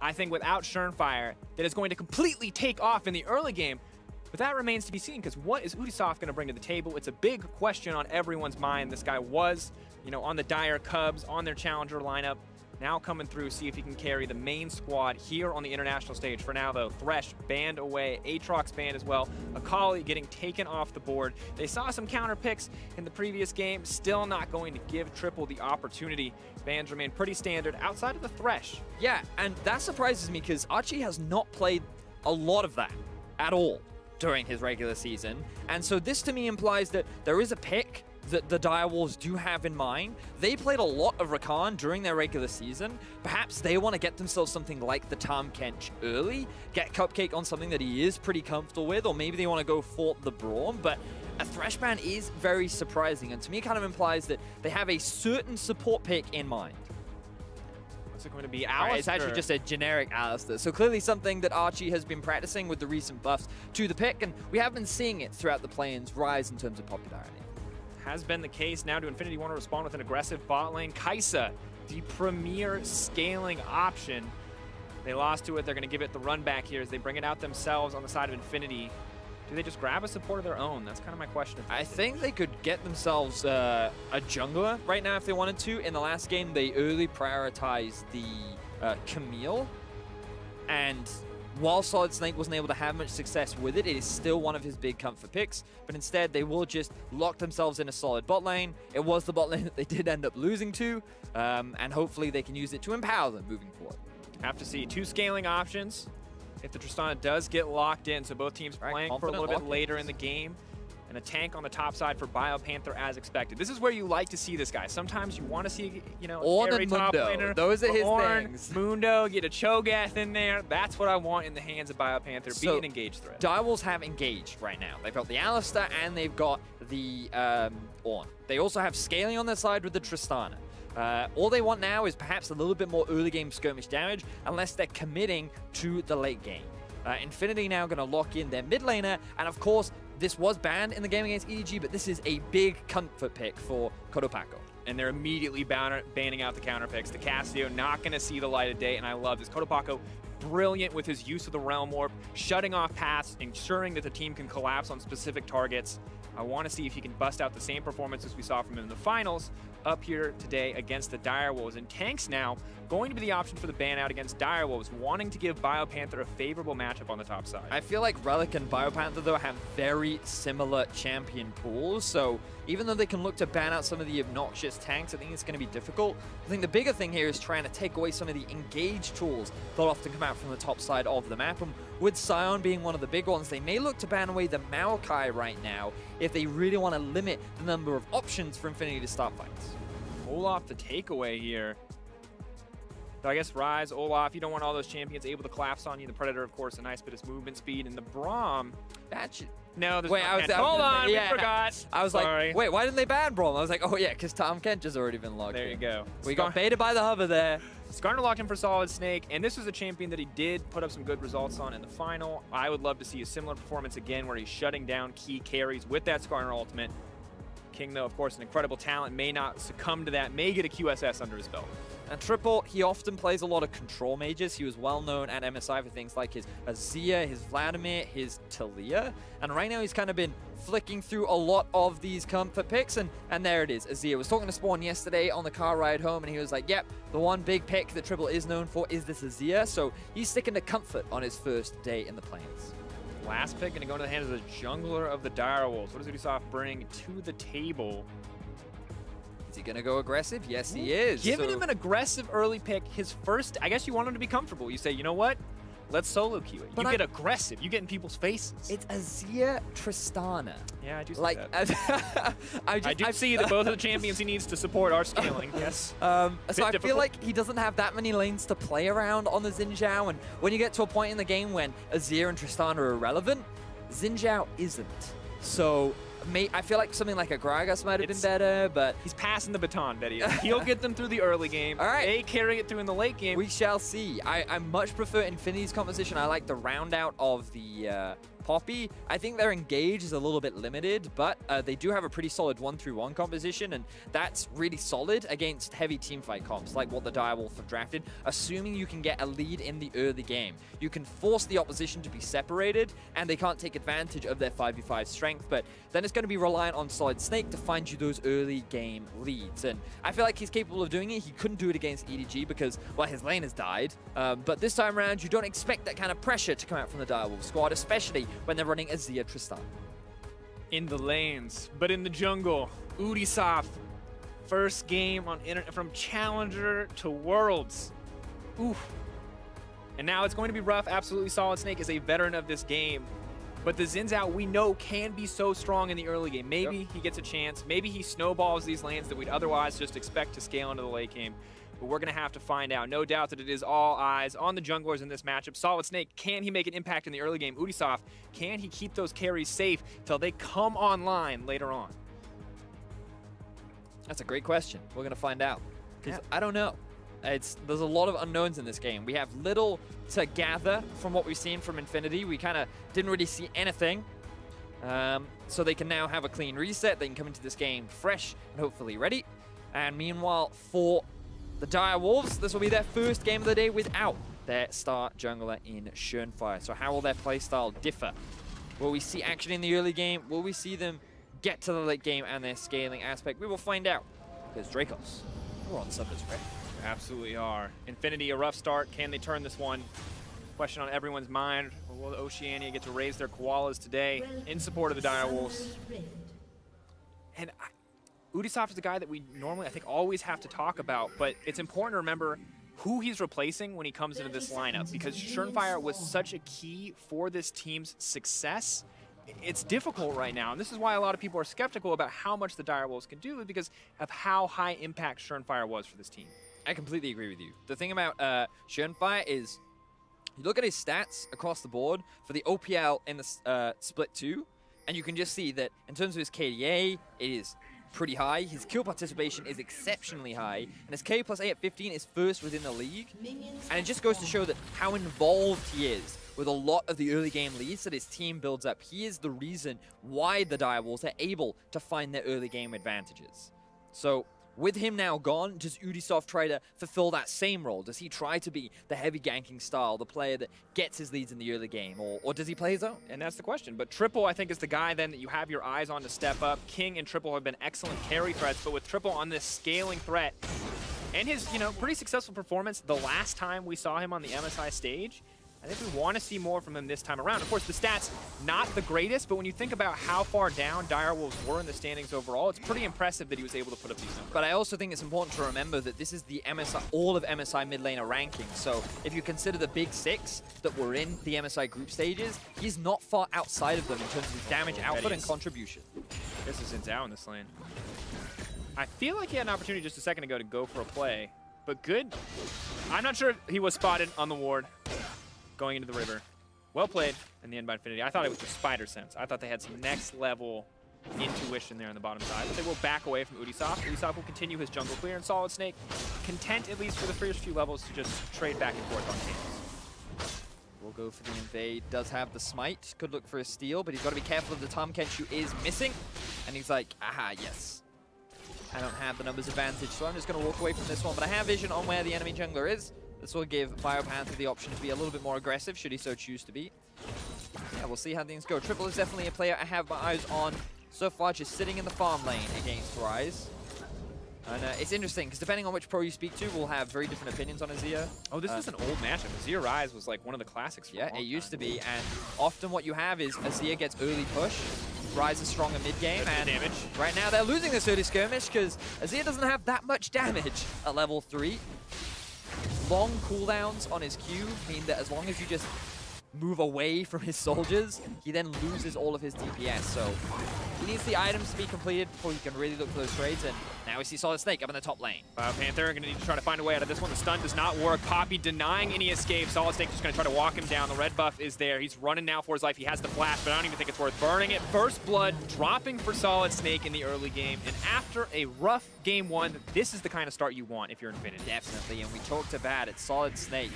I think, without Schernfire that is going to completely take off in the early game. But that remains to be seen, because what is Ubisoft going to bring to the table? It's a big question on everyone's mind. This guy was, you know, on the Dire Cubs, on their challenger lineup. Now coming through, see if he can carry the main squad here on the international stage. For now, though, Thresh banned away, Aatrox banned as well, Akali getting taken off the board. They saw some counter picks in the previous game, still not going to give Triple the opportunity. Bans remain pretty standard outside of the Thresh. Yeah, and that surprises me because Archie has not played a lot of that at all during his regular season. And so this to me implies that there is a pick that the Direwolves do have in mind. They played a lot of Rakan during their regular season. Perhaps they want to get themselves something like the Tahm Kench early, get Cupcake on something that he is pretty comfortable with, or maybe they want to go for the Braum, but a Thresh ban is very surprising, and to me it kind of implies that they have a certain support pick in mind. What's it going to be? Right, it's actually just a generic Alistar. So clearly something that Archie has been practicing with the recent buffs to the pick, and we have been seeing it throughout the play-ins rise in terms of popularity. Has been the case. Now do Infinity want to respond with an aggressive bot lane? Kai'Sa, the premier scaling option. They lost to it. They're going to give it the run back here as they bring it out themselves on the side of Infinity. Do they just grab a support of their own? That's kind of my question. I think they could get themselves a jungler right now if they wanted to. In the last game, they early prioritized the Camille. And while Solid Snake wasn't able to have much success with it, it is still one of his big comfort picks. But instead, they will just lock themselves in a solid bot lane. It was the bot lane that they did end up losing to. And hopefully they can use it to empower them moving forward. Have to see 2 scaling options. If the Tristana does get locked in, so both teams playing for a little bit later in the game. And a tank on the top side for BioPanther as expected. This is where you like to see this guy. Sometimes you want to see, you know, Ornn and top Mundo. laner. Those are his Ornn, things. Mundo, get a Cho'Gath in there. That's what I want in the hands of BioPanther. So, be an engaged threat. Direwolves have engaged right now. They've got the Alistar and they've got the Ornn. They also have scaling on their side with the Tristana. All they want now is perhaps a little bit more early game skirmish damage, unless they're committing to the late game. Infinity now going to lock in their mid laner, and of course, this was banned in the game against EDG, but this is a big comfort pick for Kotopaco. And they're immediately banning out the counter picks. The Casio not going to see the light of day, and I love this. Kotopaco, brilliant with his use of the Realm Warp, shutting off paths, ensuring that the team can collapse on specific targets. I want to see if he can bust out the same performances we saw from him in the finals up here today against the Direwolves. And tanks now going to be the option for the ban out against Direwolves, wanting to give BioPanther a favorable matchup on the top side. I feel like Relic and BioPanther, though, have very similar champion pools, so even though they can look to ban out some of the obnoxious tanks, I think it's going to be difficult. I think the bigger thing here is trying to take away some of the engaged tools that often come out from the top side of the map. And with Sion being one of the big ones, they may look to ban away the Maokai right now if they really want to limit the number of options for Infinity to start fights. Olaf the takeaway here. So I guess Ryze, Olaf, you don't want all those champions able to collapse on you. The Predator, of course, a nice bit of movement speed. And the Braum, no, there's hold on, we forgot. I was like, wait, why didn't they ban Braum? I was like, oh yeah, because Tahm Kench has already been locked in. There you go. We got baited by the hover there. Skarner locked in for Solid Snake, and this was a champion that he did put up some good results on in the final. I would love to see a similar performance again where he's shutting down key carries with that Skarner ultimate. King, though, of course, an incredible talent, may not succumb to that, may get a QSS under his belt. And Triple, he often plays a lot of control mages. He was well known at MSI for things like his Azir, his Vladimir, his Talia. And right now he's kind of been flicking through a lot of these comfort picks. And there it is, Azir. I was talking to Spawn yesterday on the car ride home, and he was like, yep, the one big pick that Triple is known for is this Azir. So he's sticking to comfort on his first day in the plains. Last pick going to go into the hands of the jungler of the Direwolves. What does Ubisoft bring to the table? Is he going to go aggressive? Yes, he is. Giving him an aggressive early pick, his first, I guess you want him to be comfortable. You say, you know what? Let's solo queue it. You get aggressive. You get in people's faces. It's Azir Tristana. Yeah, I do see that. I do see that both of the champions he needs to support are scaling, yes. So I feel like he doesn't have that many lanes to play around on the Xin Zhao, and when you get to a point in the game when Azir and Tristana are irrelevant, Xin Zhao isn't. So I feel like something like a Gragas might have been better, but he's passing the baton, Betty. He'll get them through the early game. All right. They carry it through in the late game. We shall see. I much prefer Infinity's composition. I like the round out of the Poppy, I think their engage is a little bit limited, but they do have a pretty solid 1-3-1 composition, and that's really solid against heavy teamfight comps, like what the Direwolf have drafted, assuming you can get a lead in the early game. You can force the opposition to be separated, and they can't take advantage of their 5v5 strength, but then it's going to be reliant on Solid Snake to find you those early game leads, and I feel like he's capable of doing it. He couldn't do it against EDG because, well, his lane has died, but this time around, you don't expect that kind of pressure to come out from the Direwolf squad, especially when they're running Azir Tristan. In the lanes, but in the jungle, Ubisoft, first game on from Challenger to Worlds. Oof. And now it's going to be rough. Absolutely, Solid Snake is a veteran of this game. But the Xin Zhao, we know, can be so strong in the early game. Maybe he gets a chance. Maybe he snowballs these lanes that we'd otherwise just expect to scale into the late game. But we're going to have to find out. No doubt that it is all eyes on the junglers in this matchup. Solid Snake, can he make an impact in the early game? Ubisoft, can he keep those carries safe till they come online later on? That's a great question. We're going to find out. Because I don't know. There's a lot of unknowns in this game. We have little to gather from what we've seen from Infinity. We kind of didn't really see anything. So they can now have a clean reset. They can come into this game fresh and hopefully ready. And meanwhile, for the Direwolves, this will be their first game of the day without their star jungler in Schönfire. So how will their playstyle differ? Will we see action in the early game? Will we see them get to the late game and their scaling aspect? We will find out, because Dracos, we're on Summer's right? Absolutely are. Infinity, a rough start. Can they turn this one? Question on everyone's mind. Will Oceania get to raise their koalas today in support of the Direwolves? And Ubisoft is a guy that we normally, I think, always have to talk about, but it's important to remember who he's replacing when he comes into this lineup, because Schönfire was such a key for this team's success. It's difficult right now, and this is why a lot of people are skeptical about how much the Direwolves can do, because of how high impact Schönfire was for this team. I completely agree with you. The thing about Schönfire is, you look at his stats across the board for the OPL in the Split 2, and you can just see that in terms of his KDA, it is pretty high. His kill participation is exceptionally high, and his K plus A at 15 is first within the league. And it just goes to show that how involved he is with a lot of the early game leads that his team builds up. He is the reason why the Direwolves are able to find their early game advantages. So with him now gone, does Ubisoft try to fulfill that same role? Does he try to be the heavy ganking style, the player that gets his leads in the early game, or does he play his own? And that's the question. But Triple, I think, is the guy then that you have your eyes on to step up. King and Triple have been excellent carry threats, but with Triple on this scaling threat and his, pretty successful performance the last time we saw him on the MSI stage, I think we want to see more from him this time around. Of course, the stats, not the greatest, but when you think about how far down Direwolves were in the standings overall, it's pretty impressive that he was able to put up these numbers. But I also think it's important to remember that this is the MSI, all of MSI mid laner ranking. So if you consider the big six that were in the MSI group stages, he's not far outside of them in terms of damage output and contribution. This is Xin Zhao in this lane. I feel like he had an opportunity just a second ago to go for a play, but good. I'm not sure if he was spotted on the ward going into the river. Well played in the end by Infinity. I thought it was just spider sense. I thought they had some next level intuition there on the bottom side, but they will back away from Ubisoft. Ubisoft will continue his jungle clear, and Solid Snake content, at least for the first few levels, to just trade back and forth on camps. We'll go for the invade. Does have the smite. Could look for a steal, but he's got to be careful if the Tahm Kenchu is missing. And he's like, aha, yes. I don't have the numbers advantage, so I'm just going to walk away from this one, but I have vision on where the enemy jungler is. This will give Biopanther the option to be a little bit more aggressive, should he so choose to be. Yeah, we'll see how things go. Triple is definitely a player I have my eyes on so far, just sitting in the farm lane against Ryze. And it's interesting, because depending on which pro you speak to, we'll have very different opinions on Azir. Oh, this is an old matchup. Azir Ryze was like one of the classics for a long time. Yeah, it used to be, and often what you have is Azir gets early push, Ryze is stronger mid-game, and damage. Right now they're losing this early skirmish, because Azir doesn't have that much damage at level 3. Long cooldowns on his Q mean that as long as you just move away from his soldiers, he then loses all of his DPS. So he needs the items to be completed before he can really look for those trades. And now we see Solid Snake up in the top lane. Panther going to need to try to find a way out of this one. The stun does not work. Poppy denying any escape. Solid Snake just going to try to walk him down. The red buff is there. He's running now for his life. He has the flash, but I don't even think it's worth burning it. First blood dropping for Solid Snake in the early game. And after a rough game one, this is the kind of start you want if you're Infinity. Definitely, and we talked about it. Solid Snake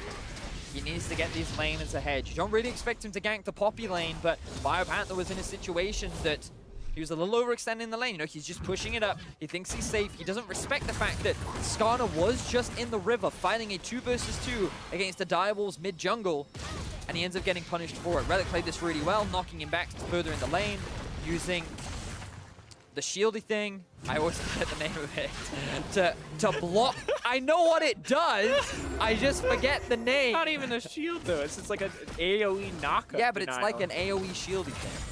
He needs to get these laners ahead. You don't really expect him to gank the Poppy lane, but BioPanther was in a situation that he was a little overextending the lane. You know, he's just pushing it up. He thinks he's safe. He doesn't respect the fact that Skarner was just in the river fighting a 2 versus 2 against the Direwolves mid-jungle, and he ends up getting punished for it. Relic played this really well, knocking him back further in the lane, using the shieldy thing. I always forget the name of it. to block. I know what it does. I just forget the name. Not even a shield though. It's just like an AoE knockup. Yeah, but it's like an AoE shieldy thing.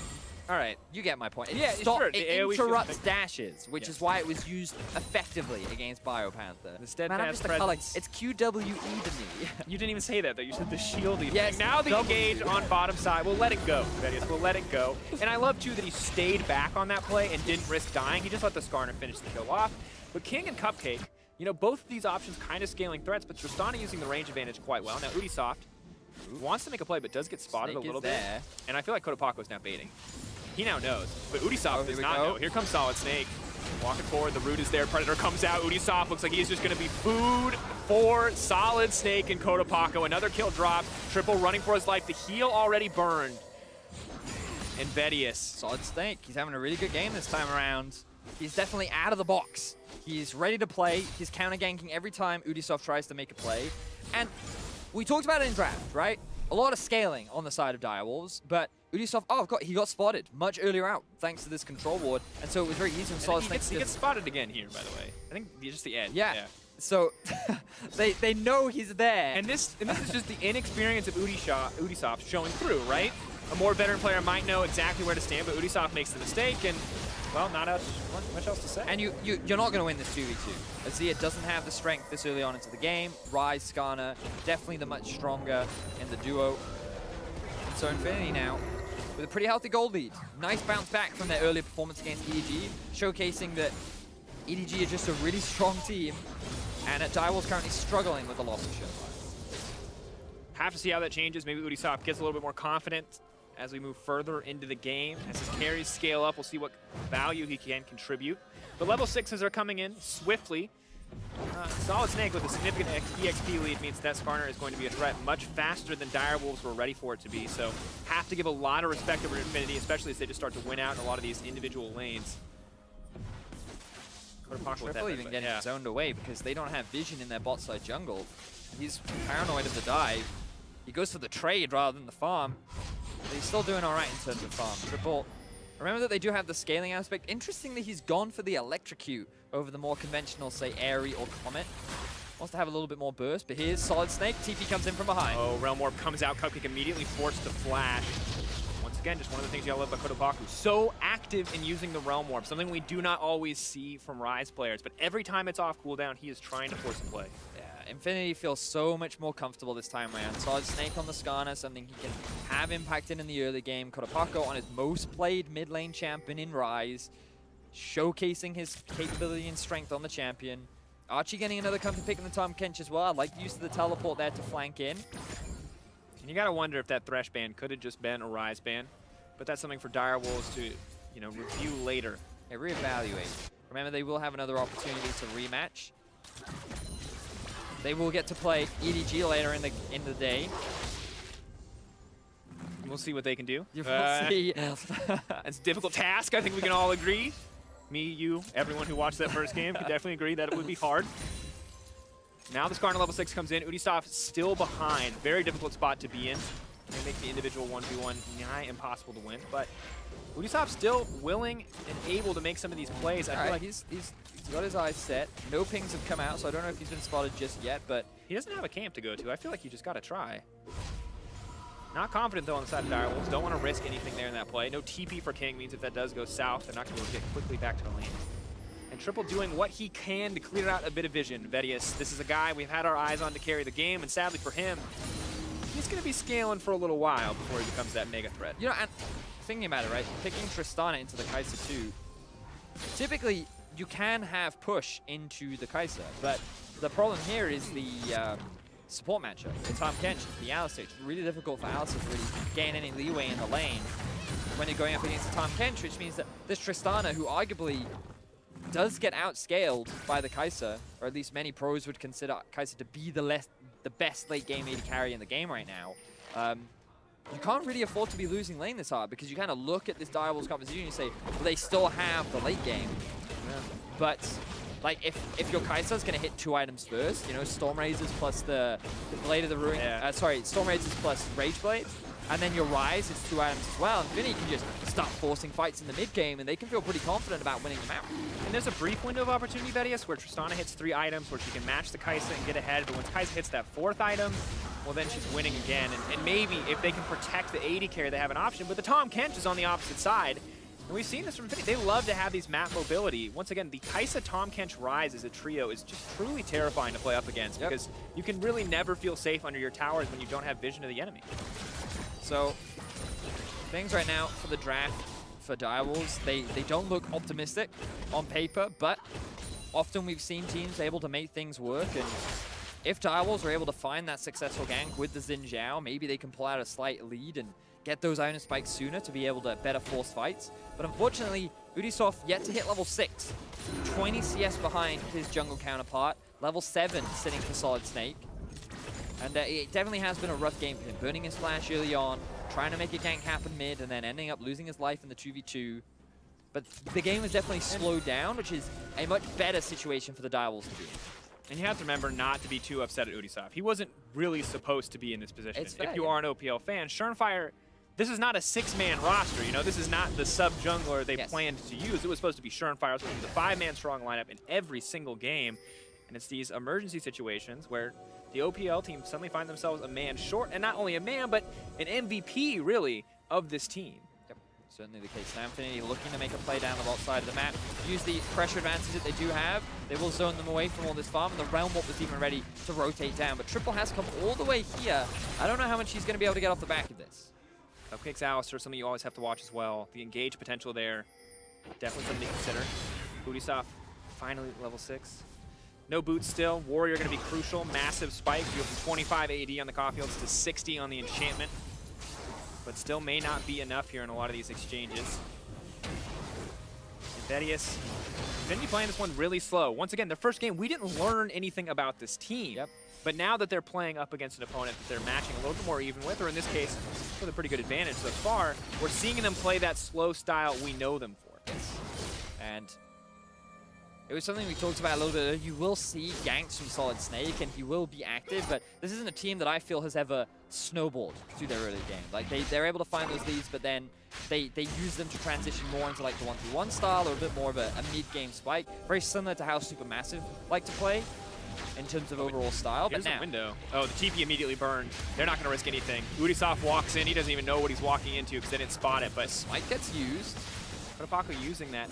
All right. You get my point. Yeah, sure. It interrupts dashes, which is why it was used effectively against BioPanther. The steadfast Man, I'm just presence. It's QWE to me. You didn't even say that though. You said the shieldy Yes, thing. Now the engage on bottom side. We'll let it go, Vedius. We'll let it go. And I love too that he stayed back on that play and didn't risk dying. He just let the Skarner finish the kill off. But King and Cupcake, you know, both of these options kind of scaling threats, but Tristana using the range advantage quite well. Now Ubisoft wants to make a play, but does get spotted Snake a little is bit. there. And I feel like Kotopako's now baiting. He now knows, but Ubisoft does not go. know. Here comes Solid Snake. Walking forward, the root is there, Predator comes out. Ubisoft looks like he's just gonna be food for Solid Snake and Kotopako. Another kill dropped. Triple running for his life. The heal already burned. And Vedius. Solid Snake. He's having a really good game this time around. He's definitely out of the box. He's ready to play. He's counter ganking every time Ubisoft tries to make a play. And we talked about it in draft, right? A lot of scaling on the side of Direwolves, but Ubisoft, he got spotted much earlier out thanks to this control ward, and so it was very easy for Solid Snake. He gets spotted again here, by the way. I think just the end. Yeah. So they know he's there. And this is just the inexperience of Ubisoft showing through, right? A more veteran player might know exactly where to stand, but Ubisoft makes the mistake, and well, not much else to say. And you're not going to win this 2v2. Azir doesn't have the strength this early on into the game. Ryze, Skarner, definitely the much stronger in the duo. And so Infinity now with a pretty healthy gold lead. Nice bounce back from their earlier performance against EDG, showcasing that EDG are just a really strong team, and Direwolves currently struggling with the loss of Showfire. Have to see how that changes. Maybe Ubisoft gets a little bit more confident as we move further into the game. As his carries scale up, we'll see what value he can contribute. The level 6s are coming in swiftly. Solid Snake with a significant EXP lead means that Skarner is going to be a threat much faster than Direwolves were ready for it to be. So have to give a lot of respect over Infinity, especially as they just start to win out in a lot of these individual lanes. Triple even getting zoned away because they don't have vision in their bot side jungle. He's paranoid of the dive. He goes for the trade rather than the farm. But he's still doing all right in terms of farm. Triple, remember that they do have the scaling aspect. Interestingly, he's gone for the electrocute over the more conventional, say, Airy or Comet. Wants to have a little bit more burst, but here's Solid Snake. TP comes in from behind. Oh, Realm Warp comes out. Cupcake immediately forced the flash. Once again, just one of the things you love about Kotopaku. So active in using the Realm Warp, something we do not always see from Ryze players, but every time it's off cooldown, he is trying to force a play. Yeah, Infinity feels so much more comfortable this time around. Solid Snake on the Skarner, something he can have impacted in the early game. Kotopaku on his most played mid lane champion in Ryze, showcasing his capability and strength on the champion. Archie getting another comfy pick in the Tahm Kench as well. I like the use of the teleport there to flank in. And you gotta wonder if that Thresh ban could have just been a Ryze ban, but that's something for Direwolves to, you know, review later. Yeah, reevaluate. Remember, they will have another opportunity to rematch. They will get to play EDG later in the day. We'll see what they can do. You will see. It's a difficult task, I think we can all agree. Me, you, everyone who watched that first game can definitely agree that it would be hard. Now the Skarner level 6 comes in. Ubisoft still behind. Very difficult spot to be in. They make the individual 1v1 nigh impossible to win, but Ubisoft still willing and able to make some of these plays. I feel like he's got his eyes set. No pings have come out, so I don't know if he's been spotted just yet, but he doesn't have a camp to go to. I feel like you just got to try. Not confident, though, on the side of Direwolves. Don't want to risk anything there in that play. No TP for King means if that does go south, they're not going to be able to get quickly back to the lane. And Triple doing what he can to clear out a bit of vision. Vedius, this is a guy we've had our eyes on to carry the game, and sadly for him, he's going to be scaling for a little while before he becomes that mega threat. You know, and thinking about it, right? Picking Tristana into the Kai'Sa too. Typically, you can have push into the Kai'Sa, but the problem here is the support matchup. The Tahm Kench, the Alistar. It's really difficult for Alistar to really gain any leeway in the lane when you're going up against the Tahm Kench, which means that this Tristana, who arguably does get outscaled by the Kai'Sa, or at least many pros would consider Kai'Sa to be the the best late game AD carry in the game right now, you can't really afford to be losing lane this hard, because you kind of look at this direwolves composition and you say, well, they still have the late game. Yeah. But like if your Kai'Sa's gonna hit 2 items first, you know, Storm Razors plus the Blade of the Ruin, Storm Razors plus Rage Blade, and then your Rise is 2 items as well, and Vinny can just start forcing fights in the mid game, and they can feel pretty confident about winning them out. And there's a brief window of opportunity, VODs, where Tristana hits 3 items, where she can match the Kai'Sa and get ahead, but once Kai'Sa hits that 4th item, well, then she's winning again. And maybe if they can protect the AD carry, they have an option. But the Tahm Kench is on the opposite side. And we've seen this from Infinity. They love to have these map mobility. Once again, the Kai'Sa Tahm Kench Rise as a trio is just truly terrifying to play up against, because you can really never feel safe under your towers when you don't have vision of the enemy. So, things right now for the draft for direwolves, they don't look optimistic on paper, but often we've seen teams able to make things work, and if direwolves are able to find that successful gank with the Xin Zhao, maybe they can pull out a slight lead and get those item spikes sooner to be able to better force fights. But unfortunately, Ubisoft yet to hit level 6. 20 CS behind his jungle counterpart. Level 7 sitting for Solid Snake. And it definitely has been a rough game for him. Burning his flash early on, trying to make a gank happen mid, and then ending up losing his life in the 2v2. But the game has definitely slowed down, which is a much better situation for the direwolves to be in. And you have to remember not to be too upset at Ubisoft. He wasn't really supposed to be in this position. Fair, if you are an OPL fan, Schernfire, this is not a 6-man roster. You know, this is not the sub-jungler they planned to use. It was supposed to be Schernfire. It was supposed to be the 5-man strong lineup in every single game. And it's these emergency situations where the OPL team suddenly find themselves a man short, and not only a man, but an MVP, really, of this team. Yep, certainly the case. Now Infinity looking to make a play down the bot side of the map. Use the pressure advantage that they do have. They will zone them away from all this farm, and the Realm Warp was even ready to rotate down. But Triple has come all the way here. I don't know how much he's going to be able to get off the back of this. Cupcake's Alistair, something you always have to watch as well. The engage potential there, definitely something to consider. Ubisoft finally level 6. No boots still. Warrior going to be crucial. Massive spike. You go from 25 AD on the Caulfields to 60 on the enchantment. But still may not be enough here in a lot of these exchanges. Vedius, Infinity playing this one really slow. Once again, their first game, we didn't learn anything about this team. But now that they're playing up against an opponent that they're matching a little bit more even with, or in this case, with a pretty good advantage thus far, we're seeing them play that slow style we know them for. And it was something we talked about a little bit. You will see ganks from Solid Snake, and he will be active, but this isn't a team that I feel has ever snowballed through their early game. Like, they're able to find those leads, but then they use them to transition more into like the 1v1 style, or a bit more of a mid-game spike. Very similar to how Supermassive like to play in terms of overall style. Here's but now, a window. Oh, the TP immediately burned. They're not going to risk anything. Ubisoft walks in. He doesn't even know what he's walking into because they didn't spot it, but Smite gets used. Kotapaku using that.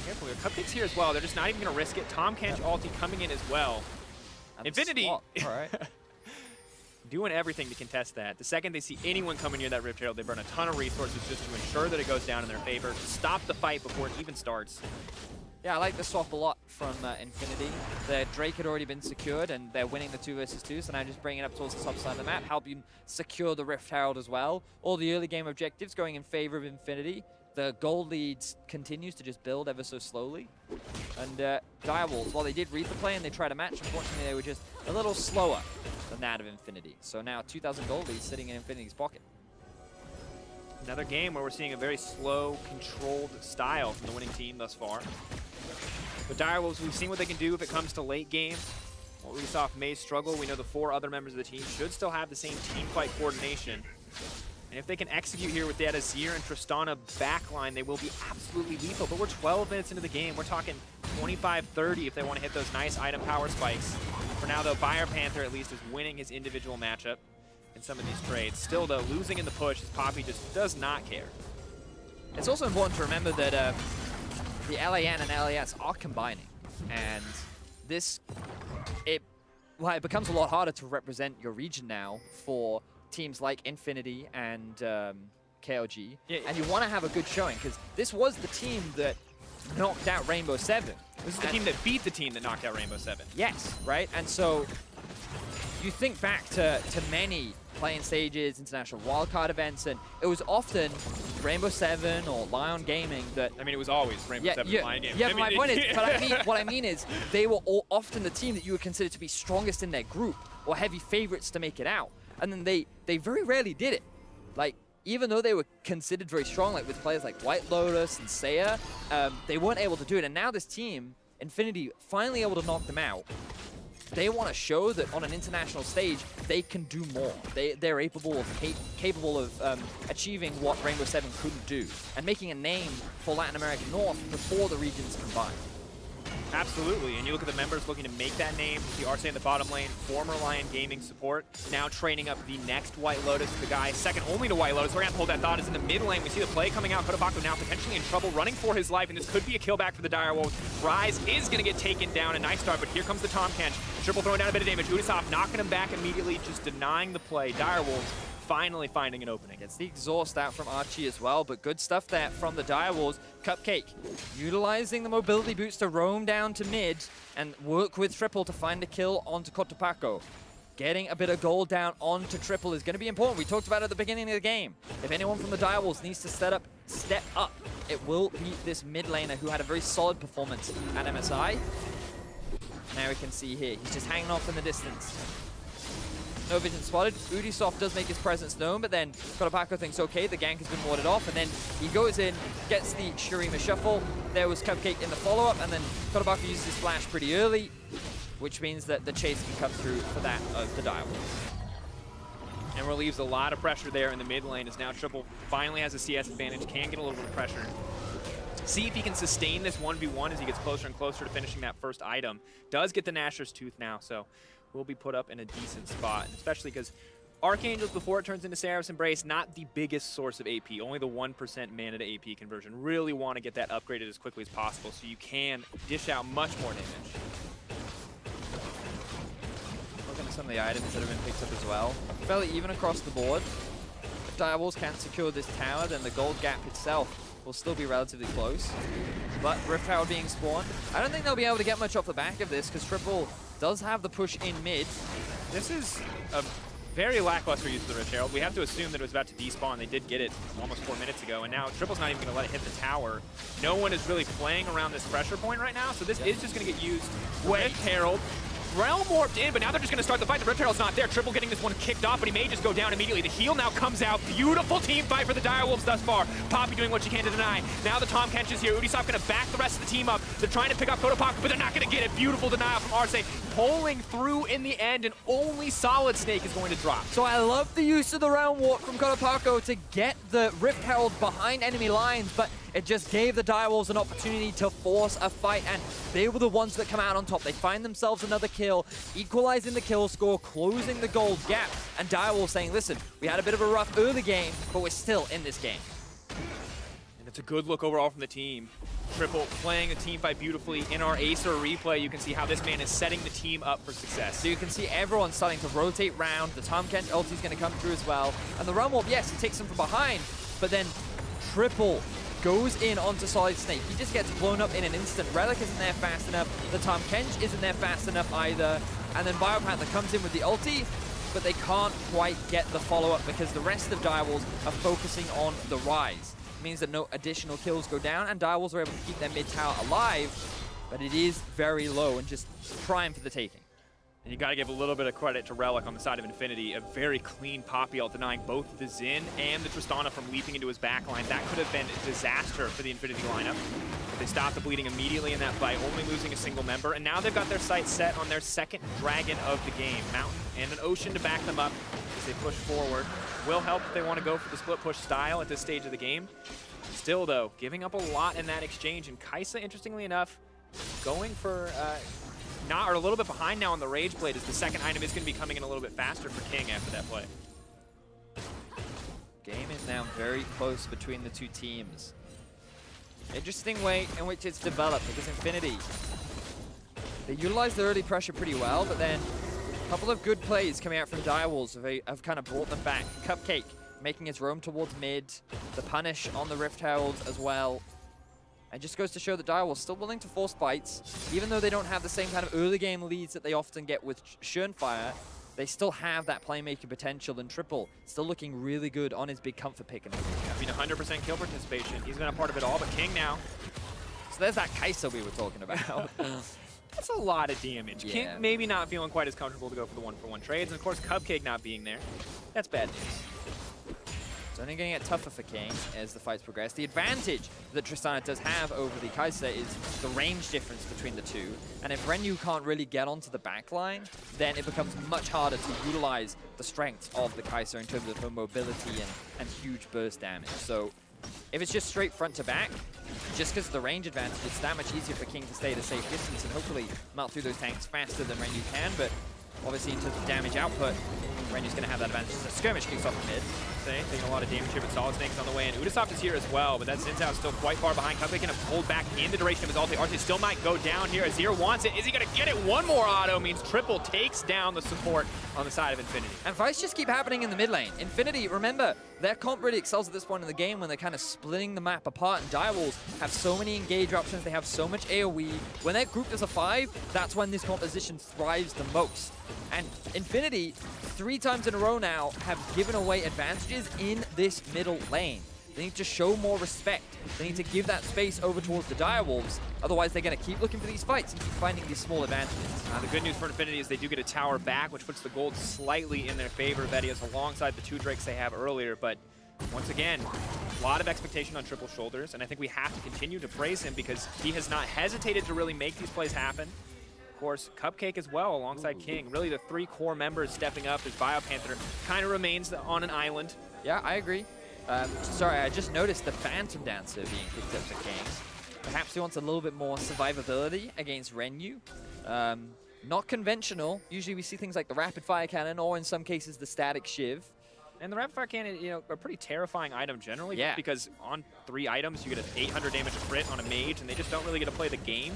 Careful here. Cupcake's here as well. They're just not even going to risk it. Tahm Kench ulti coming in as well. And Infinity all right. doing everything to contest that. The second they see anyone coming near that Rift Herald, they burn a ton of resources just to ensure that it goes down in their favor, to stop the fight before it even starts. Yeah, I like the swap a lot from Infinity. The Drake had already been secured, and they're winning the 2 versus 2, so now just bring it up towards the top side of the map, help you secure the Rift Herald as well. All the early game objectives going in favor of Infinity. The gold leads continues to just build ever so slowly. And direwolves, while they did read the play and they tried to match, unfortunately they were just a little slower than that of Infinity. So now 2,000 gold leads sitting in Infinity's pocket. Another game where we're seeing a very slow, controlled style from the winning team thus far. But direwolves, we've seen what they can do if it comes to late game. While Ubisoft may struggle, we know the 4 other members of the team should still have the same team fight coordination. And if they can execute here with that Azir and Tristana backline, they will be absolutely lethal. But we're 12 minutes into the game. We're talking 25-30 if they want to hit those nice item power spikes. For now, though, Fire Panther at least is winning his individual matchup in some of these trades. Still, though, losing in the push as Poppy just does not care. It's also important to remember that the LAN and LAS are combining. And this, it becomes a lot harder to represent your region now for teams like Infinity and KLG. Yeah. And you want to have a good showing, because this was the team that knocked out Rainbow 7. This is the team that beat the team that knocked out Rainbow 7. Yes, right? And so you think back to many playing stages, international wildcard events, and it was often Rainbow 7 or Lion Gaming that... I mean, it was always Rainbow 7 and Lion Gaming. Yeah, but my point is, what I mean is, they were all often the team that you would consider to be strongest in their group. or heavy favorites to make it out. And then they very rarely did it. Like, even though they were considered very strong, like with players like White Lotus and Seiya, they weren't able to do it. And now this team, Infinity, finally able to knock them out. They want to show that on an international stage, they can do more. They're capable of achieving what Rainbow Seven couldn't do, and making a name for Latin America North before the regions combine. Absolutely, and you look at the members looking to make that name. You see Arce in the bottom lane, former Lion Gaming support, now training up the next White Lotus, the guy second only to White Lotus. We're gonna hold that thought is in the mid lane. We see the play coming out. Kotobaku now potentially in trouble, running for his life, and this could be a kill back for the Direwolves. Rise is gonna get taken down, a nice start, but here comes the Tom Kench. Triple throwing down a bit of damage. Ubisoft knocking him back immediately, just denying the play. Direwolves finally finding an opening. Gets the exhaust out from Archie as well, but good stuff there from the Direwolves. Cupcake utilizing the mobility boots to roam down to mid and work with Triple to find a kill onto Kotopaco. Getting a bit of gold down onto Triple is going to be important. We talked about it at the beginning of the game. If anyone from the Direwolves needs to step up, it will be this mid laner who had a very solid performance at MSI. Now we can see here, he's just hanging off in the distance. No vision spotted. Ubisoft does make his presence known, but then Kotopaco thinks, okay, the gank has been warded off, and then he goes in, gets the Shurima shuffle. There was Cupcake in the follow-up, and then Kotopaco uses his flash pretty early, which means that the chase can come through for that of the Direwolves. And relieves a lot of pressure there in the mid lane, as now Triple finally has a CS advantage, can get a little bit of pressure. See if he can sustain this 1v1 as he gets closer and closer to finishing that first item. Does get the Gnasher's Tooth now, so will be put up in a decent spot, especially because Archangels, before it turns into Seraph's Embrace, not the biggest source of AP, only the 1% mana to AP conversion. Really want to get that upgraded as quickly as possible so you can dish out much more damage. Looking at some of the items that have been picked up as well. Fairly even across the board. If Direwolves can't secure this tower, then the gold gap itself will still be relatively close. But Rift Tower being spawned, I don't think they'll be able to get much off the back of this, because Triple does have the push in mid. This is a very lackluster use of the Rift Herald. We have to assume that it was about to despawn. They did get it almost 4 minutes ago, and now Triple's not even going to let it hit the tower. No one is really playing around this pressure point right now, so this is just going to get used. Rift Herald. Realm warped in, but now they're just going to start the fight. The Rift Herald's not there. Triple getting this one kicked off, but he may just go down immediately. The heal now comes out. Beautiful team fight for the Direwolves thus far. Poppy doing what she can to deny. Now the Tom Kench is here. Ubisoft going to back the rest of the team up. They're trying to pick up Kotopaco, but they're not going to get it. Beautiful denial from Arce. Pulling through in the end, and only Solid Snake is going to drop. So I love the use of the Realm Warp from Kotopaco to get the Rift Herald behind enemy lines, but it just gave the Direwolves an opportunity to force a fight, and they were the ones that come out on top. They find themselves another kill, equalizing the kill score, closing the gold gap, and Direwolves saying, listen, we had a bit of a rough early game, but we're still in this game. And it's a good look overall from the team. Triple playing the team fight beautifully. In our Acer replay, you can see how this man is setting the team up for success. So you can see everyone starting to rotate round. The Tom Kench ulti is going to come through as well. And the Realm Warp, yes, it takes him from behind, but then Triple goes in onto Solid Snake. He just gets blown up in an instant. Relic isn't there fast enough. The Tom Kench isn't there fast enough either. And then Biopanther comes in with the ulti, but they can't quite get the follow-up because the rest of Direwolves are focusing on the Rise. It means that no additional kills go down, and Direwolves are able to keep their mid tower alive, but it is very low and just prime for the taking. And you got to give a little bit of credit to Relic on the side of Infinity. A very clean Poppy ult, denying both the Xin and the Tristana from leaping into his backline. That could have been a disaster for the Infinity lineup. But they stopped the bleeding immediately in that fight, only losing a single member. And now they've got their sights set on their second dragon of the game. Mountain and an Ocean to back them up as they push forward. Will help if they want to go for the split push style at this stage of the game. Still, though, giving up a lot in that exchange. And Kaisa, interestingly enough, going for... or a little bit behind now on the Rage Blade, as the second item is going to be coming in a little bit faster for King after that play. Game is now very close between the two teams. Interesting way in which it's developed, because Infinity, they utilize the early pressure pretty well, but then a couple of good plays coming out from Direwolves have kind of brought them back. Cupcake making his roam towards mid, the punish on the Rift Herald as well. It just goes to show that Direwolves still willing to force fights, even though they don't have the same kind of early game leads that they often get with Schönfire. They still have that playmaking potential, and Triple still looking really good on his big comfort pick. I mean, 100% kill participation. He's been a part of it all, but King now. So there's that Kaisa we were talking about. That's a lot of damage. Yeah. King maybe not feeling quite as comfortable to go for the 1-for-1 trades. And of course, Cupcake not being there. That's bad news. It's only going to get tougher for King as the fights progress. The advantage that Tristana does have over the Kai'Sa is the range difference between the two. And if Renyu can't really get onto the backline, then it becomes much harder to utilize the strengths of the Kai'Sa in terms of her mobility and huge burst damage. So if it's just straight front to back, just because of the range advantage, it's that much easier for King to stay at a safe distance and hopefully melt through those tanks faster than Renyu can. But obviously in terms of damage output, Renyu's going to have that advantage. So skirmish kicks off the mid. Taking a lot of damage here, but Solid Snake is on the way, and Ubisoft is here as well, but that Xin is still quite far behind. Cupcake going to hold back in the duration of his ulti. Archie still might go down here. Azir wants it. Is he going to get it? One more auto means Triple takes down the support on the side of Infinity. And fights just keep happening in the mid lane. Infinity, remember, their comp really excels at this point in the game when they're kind of splitting the map apart, and Direwolves have so many engage options. They have so much AoE. When they're grouped as a 5, that's when this composition thrives the most. And Infinity, 3 times in a row now, have given away advantages in this middle lane. They need to show more respect. They need to give that space over towards the Direwolves. Otherwise, they're going to keep looking for these fights and keep finding these small advantages. The good news for Infinity is they do get a tower back, which puts the gold slightly in their favor. Vedia's alongside the 2 Drakes they have earlier, but once again, a lot of expectation on Triple's shoulders, and I think we have to continue to praise him because he has not hesitated to really make these plays happen. Of course, Cupcake as well alongside King. Really the 3 core members stepping up as Biopanther kind of remains on an island. Yeah, I agree. Sorry, I just noticed the Phantom Dancer being picked up for Kings. Perhaps he wants a little bit more survivability against Renyu. Not conventional. Usually we see things like the Rapid Fire Cannon or in some cases the Static Shiv. And the Rapid Fire Cannon, you know, a pretty terrifying item generally, yeah, because on 3 items you get an 800 damage a crit on a mage, and they just don't really get to play the game.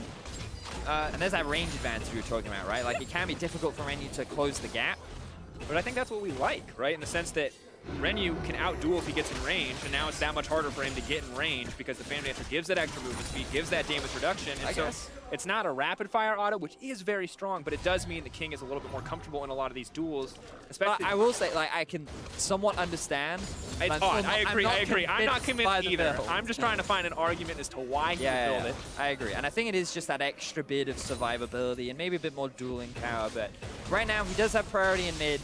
And there's that range advantage we were talking about, right? Like, it can be difficult for Renyu to close the gap. But I think that's what we like, right? In the sense that Renyu can outduel if he gets in range, and now it's that much harder for him to get in range because the Phantom Dancer gives that extra movement speed, gives that damage reduction, and so it's not a rapid fire auto, which is very strong, but it does mean the King is a little bit more comfortable in a lot of these duels. Especially, I will say, like, I can somewhat understand. It's odd. I agree. I'm not convinced either. I'm just trying to find an argument as to why he would build it. I agree, and I think it is just that extra bit of survivability and maybe a bit more dueling power, but right now he does have priority in mid.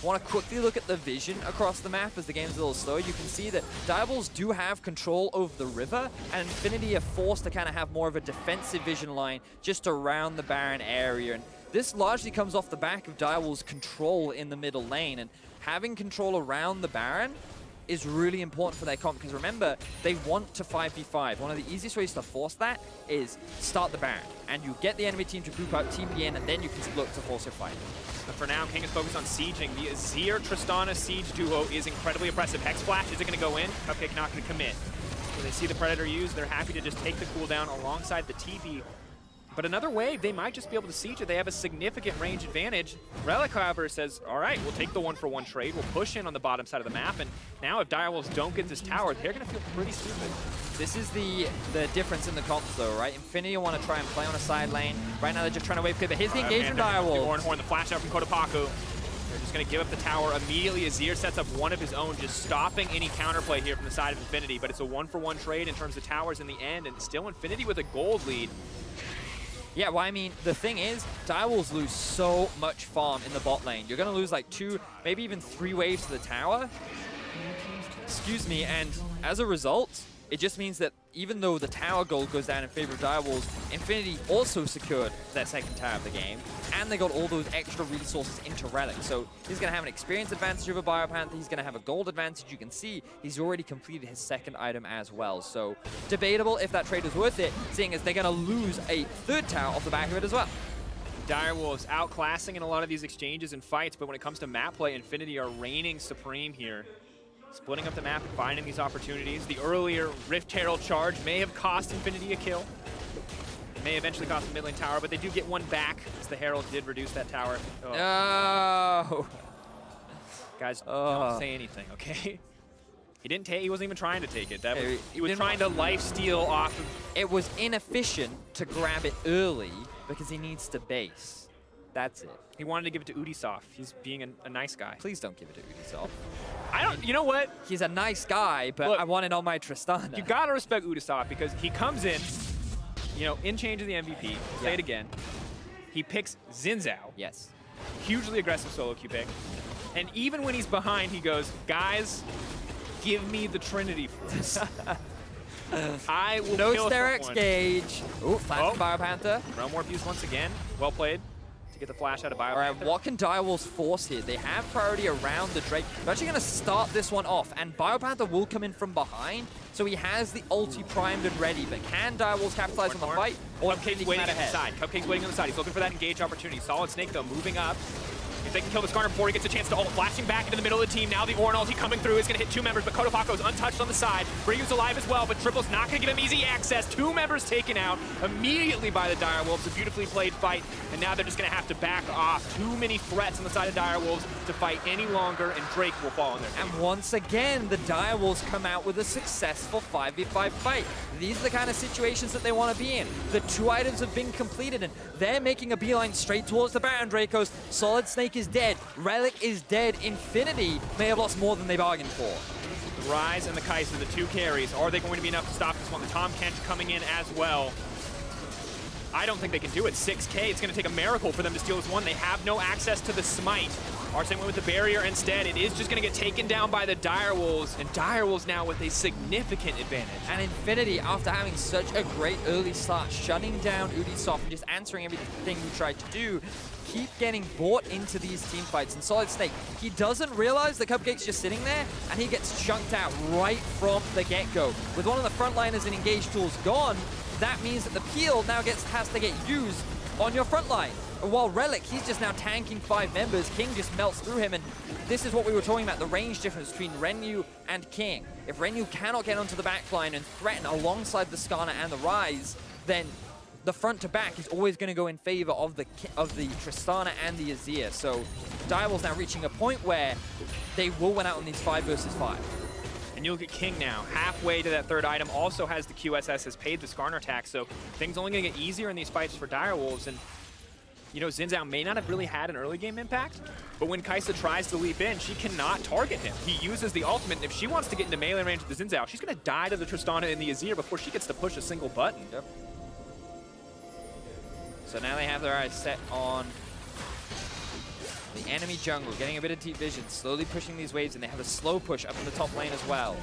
Want to quickly look at the vision across the map as the game's a little slow. You can see that Direwolves do have control over the river, and Infinity are forced to kind of have more of a defensive vision line just around the Baron area. And this largely comes off the back of Direwolves' control in the middle lane, and having control around the Baron is really important for their comp, because remember, they want to 5v5. One of the easiest ways to force that is start the Baron, and you get the enemy team to group up, TP in, and then you can look to force your fight. But for now, King is focused on sieging. The Azir-Tristana siege duo is incredibly oppressive. Hex Flash, is it going to go in? Cupcake not going to commit. So they see the Predator used, they're happy to just take the cooldown alongside the TP. But another wave, they might just be able to siege it. They have a significant range advantage. Relic, however, says, all right, we'll take the 1-for-1 trade. We'll push in on the bottom side of the map. And now if Direwolves don't get this tower, they're going to feel pretty stupid. This is the difference in the comps, though, right? Infinity want to try and play on a side lane. Right now, they're just trying to wave clear. But here's the engagement Direwolves. The flash out from Kotopaku. They're just going to give up the tower immediately. Azir sets up one of his own, just stopping any counterplay here from the side of Infinity. But it's a 1-for-1 trade in terms of towers in the end. And still Infinity with a gold lead. Yeah, well, I mean, the thing is, Direwolves lose so much farm in the bot lane. You're going to lose like 2, maybe even 3 waves to the tower. Excuse me, and as a result, it just means that even though the tower gold goes down in favor of Direwolves, Infinity also secured that second tower of the game, and they got all those extra resources into Relic. So he's going to have an experience advantage over Biopanther, he's going to have a gold advantage. You can see he's already completed his second item as well. So debatable if that trade is worth it, seeing as they're going to lose a 3rd tower off the back of it as well. Direwolves outclassing in a lot of these exchanges and fights, but when it comes to map play, Infinity are reigning supreme here. Splitting up the map and finding these opportunities. The earlier Rift Herald charge may have cost Infinity a kill. It may eventually cost the mid lane tower, but they do get one back, as the Herald did reduce that tower. Oh. No! Guys, don't say anything, okay? He didn't take. He wasn't even trying to take it. He was trying to lifesteal off of... It was inefficient to grab it early because he needs to base. That's it. He wanted to give it to Ubisoft. He's being a nice guy. Please don't give it to Ubisoft. I don't, you know what? He's a nice guy, but look, I want it on my Tristana. You gotta respect Ubisoft because he comes in, you know, in change of the MVP, say it again. he picks Xin Zhao. Yes. Hugely aggressive solo queue pick. And even when he's behind, he goes, guys, give me the Trinity Force. I will no kill Sterex someone. Gauge. Ooh, flash from Biopanther. Realm Warp use once again. Well played to get the flash out of Biopanther. All right, what can Direwolves force here? They have priority around the Drake. They're actually going to start this one off, and Biopanther will come in from behind, so he has the ulti primed and ready. But can Direwolves capitalize on the fight? Or Cupcake's waiting on the side. Cupcake's waiting on the side. He's looking for that engage opportunity. Solid Snake, though, moving up. If they can kill the Skarner before he gets a chance to ult, flashing back into the middle of the team. Now the Ornn ulti coming through is going to hit 2 members, but Kotopako's untouched on the side. Ryu's alive as well, but Triple's not going to give him easy access. 2 members taken out immediately by the Direwolves. A beautifully played fight, and now they're just going to have to back off. Too many threats on the side of Direwolves to fight any longer, and Drake will fall on their team. And once again, the Direwolves come out with a successful 5v5 fight. These are the kind of situations that they want to be in. The 2 items have been completed, and they're making a beeline straight towards the Baron Dracos. Solid Snake is dead. Relic is dead. Infinity may have lost more than they bargained for. The Ryze and the Kai'Sa, the 2 carries. Are they going to be enough to stop this one? The Tahm Kench coming in as well. I don't think they can do it. 6K, it's going to take a miracle for them to steal this one. They have no access to the Smite. Arsene went with the barrier instead. It is just going to get taken down by the Direwolves, and Direwolves now with a significant advantage. And Infinity, after having such a great early start, shutting down Ubisoft and just answering everything we tried to do, keep getting bought into these team fights. And Solid Snake, he doesn't realize the Cupcake's just sitting there, and he gets chunked out right from the get-go. With one of the frontliners and engage tools gone, that means that the peel now has to get used on your front line. While Relic, he's just now tanking 5 members. King just melts through him, and this is what we were talking about, the range difference between Renyu and King. If Renyu cannot get onto the back line and threaten alongside the Skarner and the Ryze, then the front to back is always going to go in favor of the Tristana and the Azir. So Direwolves now reaching a point where they will win out on these 5 versus 5. And you look at King now, halfway to that 3rd item, also has the QSS, has paid the Skarner attack, so things only going to get easier in these fights for Direwolves. And you know, Xin Zhao may not have really had an early game impact, but when Kai'Sa tries to leap in, she cannot target him. He uses the ultimate, and if she wants to get into melee range with the Xin Zhao, she's going to die to the Tristana and the Azir before she gets to push a single button. Yep. So now they have their eyes set on the enemy jungle, getting a bit of deep vision, slowly pushing these waves, and they have a slow push up in the top lane as well.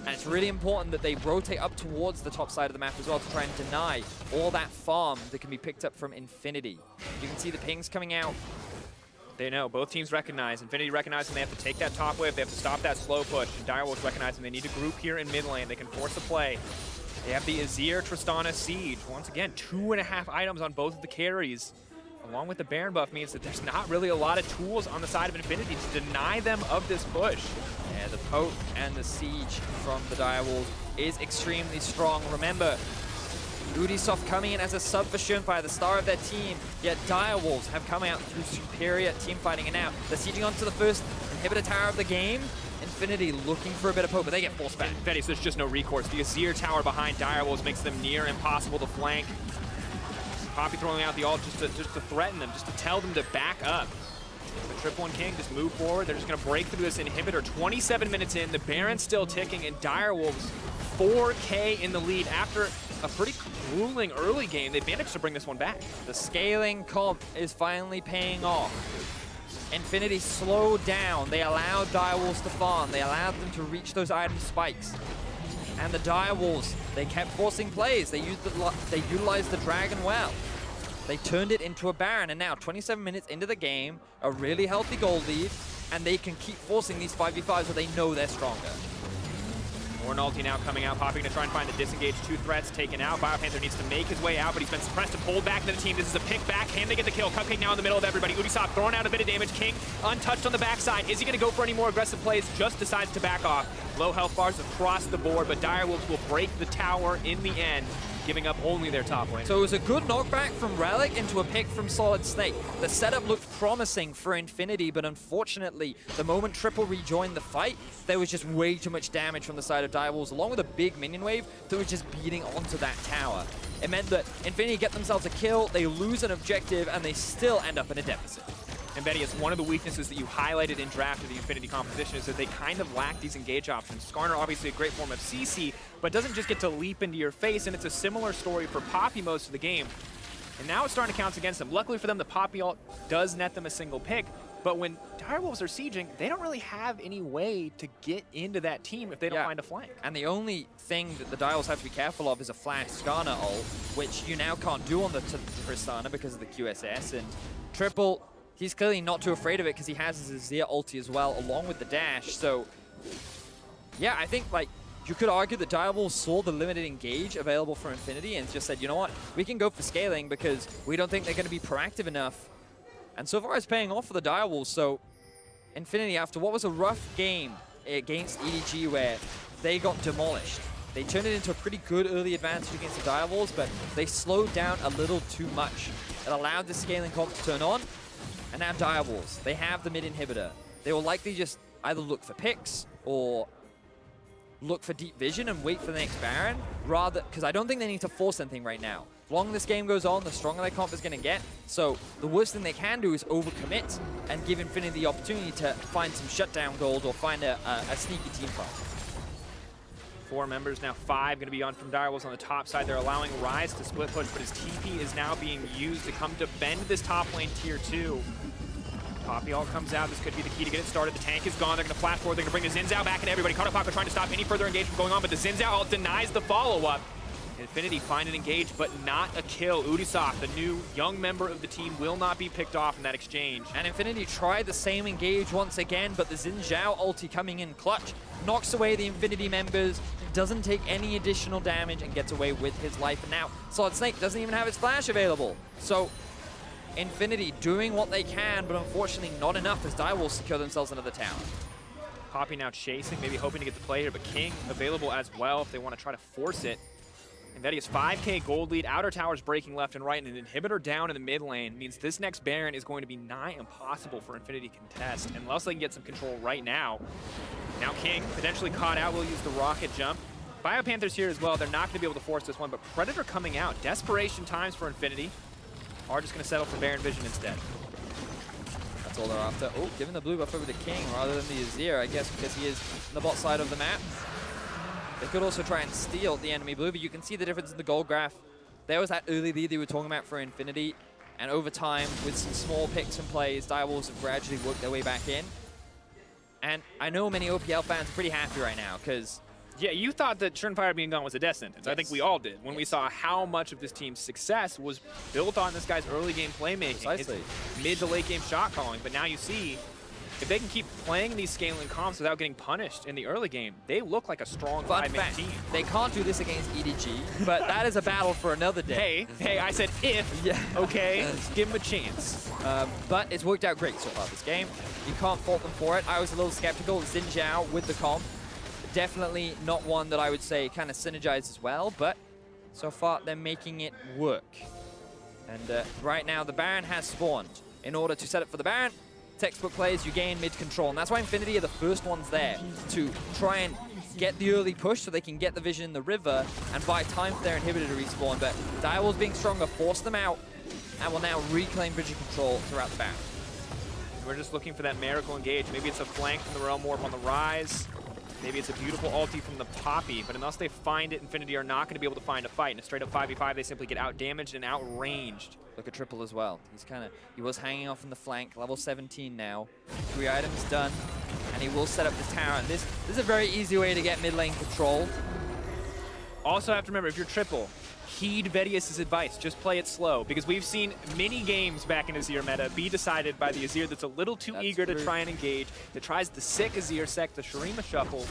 And it's really important that they rotate up towards the top side of the map as well to try and deny all that farm that can be picked up from Infinity. You can see the pings coming out. They know, both teams recognize. Infinity recognizing they have to take that top wave, they have to stop that slow push. And Direwolves recognizing they need to group here in mid lane. They can force a play. They have the Azir, Tristana, Siege. Once again, 2.5 items on both of the carries. Along with the Baron buff means that there's not really a lot of tools on the side of Infinity to deny them of this push. Yeah, the poke and the siege from the Direwolves is extremely strong. Remember, Ubisoft coming in as a sub for Shunfire, the star of their team, yet Direwolves have come out through superior team fighting, and now they're sieging onto the first inhibitor tower of the game. Infinity looking for a bit of poke, but they get forced back. Betty, so there's just no recourse. The Azir tower behind Direwolves makes them near impossible to flank. Poppy throwing out the ult just to threaten them, just to tell them to back up. The Triple and King just move forward. They're just going to break through this inhibitor. 27 minutes in, the Baron's still ticking, and Direwolves 4K in the lead after a pretty grueling early game. They managed to bring this one back. The scaling comp is finally paying off. Infinity slowed down. They allowed Direwolves to farm. They allowed them to reach those item spikes. And the Direwolves, they kept forcing plays. They utilized the Dragon well. They turned it into a Baron, and now 27 minutes into the game, a really healthy gold lead, and they can keep forcing these 5v5s so they know they're stronger. Ornn ulti now coming out, popping to try and find the disengage. 2 threats taken out. Biopanther needs to make his way out, but he's been suppressed and pulled back to the team. This is a pick back. Can they get the kill? Cupcake now in the middle of everybody. Ubisoft throwing out a bit of damage. King untouched on the backside. Is he going to go for any more aggressive plays? Just decides to back off. Low health bars across the board, but Direwolves will break the tower in the end, giving up only their top lane. So it was a good knockback from Relic into a pick from Solid Snake. The setup looked promising for Infinity, but unfortunately, the moment Triple rejoined the fight, there was just way too much damage from the side of Direwolves, along with a big minion wave that was just beating onto that tower. It meant that Infinity get themselves a kill, they lose an objective, and they still end up in a deficit. And Betty, it's one of the weaknesses that you highlighted in draft of the Infinity composition is that they kind of lack these engage options. Skarner, obviously a great form of CC, but doesn't just get to leap into your face, and it's a similar story for Poppy most of the game. And now it's starting to count against them. Luckily for them, the Poppy ult does net them a single pick. But when Direwolves are sieging, they don't really have any way to get into that team if they don't find a flank. And the only thing that the Direwolves have to be careful of is a flash Skarner ult, which you now can't do on the Tristana because of the QSS. And Triple, he's clearly not too afraid of it because he has his Azir ulti as well, along with the dash. So, yeah, I think, like, you could argue that Direwolves saw the limited engage available for Infinity and just said, you know what, we can go for scaling because we don't think they're going to be proactive enough. And so far it's paying off for the Direwolves. So Infinity, after what was a rough game against EDG where they got demolished, they turned it into a pretty good early advantage against the Direwolves, but they slowed down a little too much. It allowed the scaling comp to turn on, and now Direwolves, they have the mid inhibitor. They will likely just either look for picks or look for deep vision and wait for the next Baron, rather, because I don't think they need to force anything right now. The longer this game goes on, the stronger their comp is going to get. So the worst thing they can do is overcommit and give Infinity the opportunity to find some shutdown gold or find a sneaky team fight. 4 members, now 5 going to be on from Direwolves on the top side. They're allowing Rise to split push, but his TP is now being used to come to bend this top lane tier 2. Poppy ult comes out. This could be the key to get it started. The tank is gone. They're going to flash forward. They're going to bring the Xin Zhao back, and everybody. Kartapaka trying to stop any further engagement going on, but the Xin Zhao ult denies the follow-up. Infinity find an engage, but not a kill. Udisoft, the new young member of the team, will not be picked off in that exchange. And Infinity tried the same engage once again, but the Xin Zhao ulti coming in clutch knocks away the Infinity members, doesn't take any additional damage, and gets away with his life. And now Solid Snake doesn't even have his flash available. So Infinity doing what they can, but unfortunately not enough as Direwolves secure themselves another tower. Poppy now chasing, maybe hoping to get the play here, but King available as well if they want to try to force it. And that is 5k gold lead. Outer towers breaking left and right, and an inhibitor down in the mid lane means this next Baron is going to be nigh impossible for Infinity to contest unless they can get some control right now. Now King potentially caught out, will use the rocket jump. Biopanther's here as well. They're not going to be able to force this one, but Predator coming out. Desperation times for Infinity. Are just going to settle for Baron Vision instead. That's all they're after. Oh, giving the blue buff over to King rather than the Azir, I guess, because he is on the bot side of the map. They could also try and steal the enemy blue, but you can see the difference in the gold graph. There was that early lead they were talking about for Infinity, and over time, with some small picks and plays, Direwolves have gradually worked their way back in. And I know many OPL fans are pretty happy right now, because yeah, you thought that Surenfire being gone was a death sentence. Yes. I think we all did when we saw how much of this team's success was built on this guy's early game playmaking, precisely, his mid to late game shot calling. But now you see, if they can keep playing these scaling comps without getting punished in the early game, they look like a strong 5-man team. They can't do this against EDG, but that is a battle for another day. Hey, I said if, yeah. Okay, give them a chance. But it's worked out great so far this game. You can't fault them for it. I was a little skeptical. Xin Zhao with the comp. Definitely not one that I would say kind of synergizes well, but so far they're making it work. And right now the Baron has spawned. In order to set up for the Baron, textbook plays, you gain mid control. And that's why Infinity are the first ones there to try and get the early push so they can get the vision in the river and buy time for their inhibitor to respawn. But Direwolves being stronger forced them out and will now reclaim vision control throughout the Baron. We're just looking for that miracle engage. Maybe it's a flank from the Realm Warp on the Rise. Maybe it's a beautiful ulti from the Poppy, but unless they find it, Infinity are not going to be able to find a fight. In a straight up 5v5, they simply get out-damaged and out-ranged. Look at Triple as well. He was hanging off in the flank, level 17 now. 3 items done, and he will set up this tower. And this is a very easy way to get mid lane control. Also have to remember, if you're Triple, heed Vedius' advice. Just play it slow, because we've seen many games back in Azir meta be decided by the Azir that's a little too eager to try and engage, that tries the sick Azir sec, the Shurima shuffle,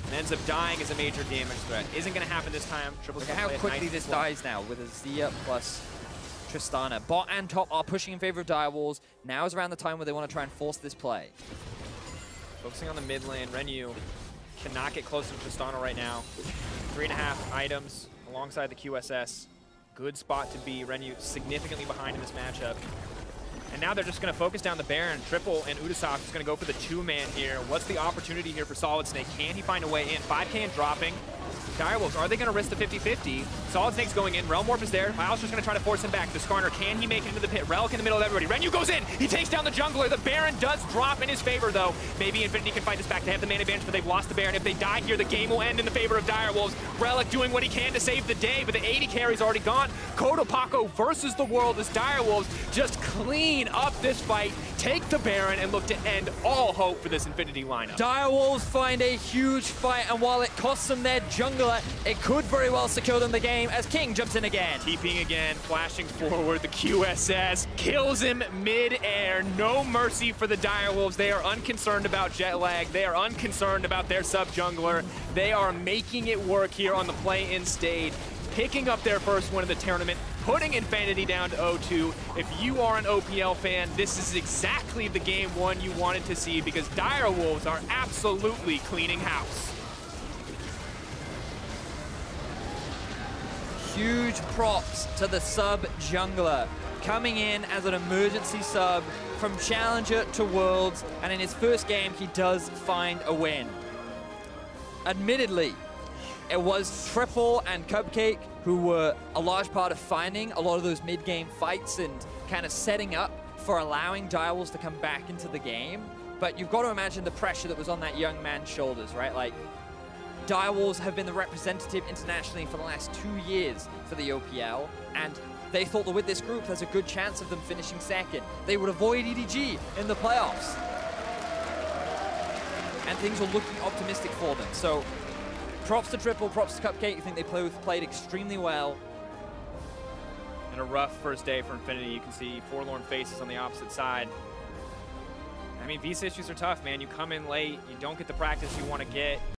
and ends up dying as a major damage threat. Isn't going to happen this time. Triple's Look at how quickly this dies now with Azir plus Tristana. Bot and top are pushing in favor of Direwolves. Now is around the time where they want to try and force this play. Focusing on the mid lane, Renyu cannot get close to Tristana right now. 3.5 items alongside the QSS. Good spot to be. Renyu significantly behind in this matchup. And now they're just going to focus down the Baron. Triple and Udisoft is going to go for the two-man here. What's the opportunity here for Solid Snake? Can he find a way in? 5K and dropping. Direwolves, are they going to risk the 50-50? Solid Snake's going in. Realm Warp is there. Alistair's going to try to force him back. The Skarner, can he make it into the pit? Relic in the middle of everybody. Renyu goes in. He takes down the jungler. The Baron does drop in his favor, though. Maybe Infinity can fight this back. They have the main advantage, but they've lost the Baron. If they die here, the game will end in the favor of Direwolves. Relic doing what he can to save the day, but the 80 carry's already gone. Kotopaco versus the world as Direwolves just clean up this fight, take the Baron, and look to end all hope for this Infinity lineup. Direwolves find a huge fight, and while it costs them their jungler, it could very well secure them the game as King jumps in again. TPing again, flashing forward, the QSS kills him mid-air. No mercy for the Direwolves. They are unconcerned about jet lag. They are unconcerned about their sub-jungler. They are making it work here on the play-in stage, picking up their first win of the tournament, putting Infinity down to 0-2. If you are an OPL fan, this is exactly the game one you wanted to see because Direwolves are absolutely cleaning house. Huge props to the sub-jungler, coming in as an emergency sub from Challenger to Worlds, and in his first game, he does find a win. Admittedly, it was Triple and Cupcake who were a large part of finding a lot of those mid-game fights and kind of setting up for allowing Direwolves to come back into the game. But you've got to imagine the pressure that was on that young man's shoulders, right? Like, Direwolves have been the representative internationally for the last 2 years for the OPL, and they thought that with this group, there's a good chance of them finishing second. They would avoid EDG in the playoffs. And things are looking optimistic for them. So, props to Triple, props to Cupcake. I think they played extremely well. And a rough first day for Infinity. You can see forlorn faces on the opposite side. I mean, visa issues are tough, man. You come in late, you don't get the practice you want to get.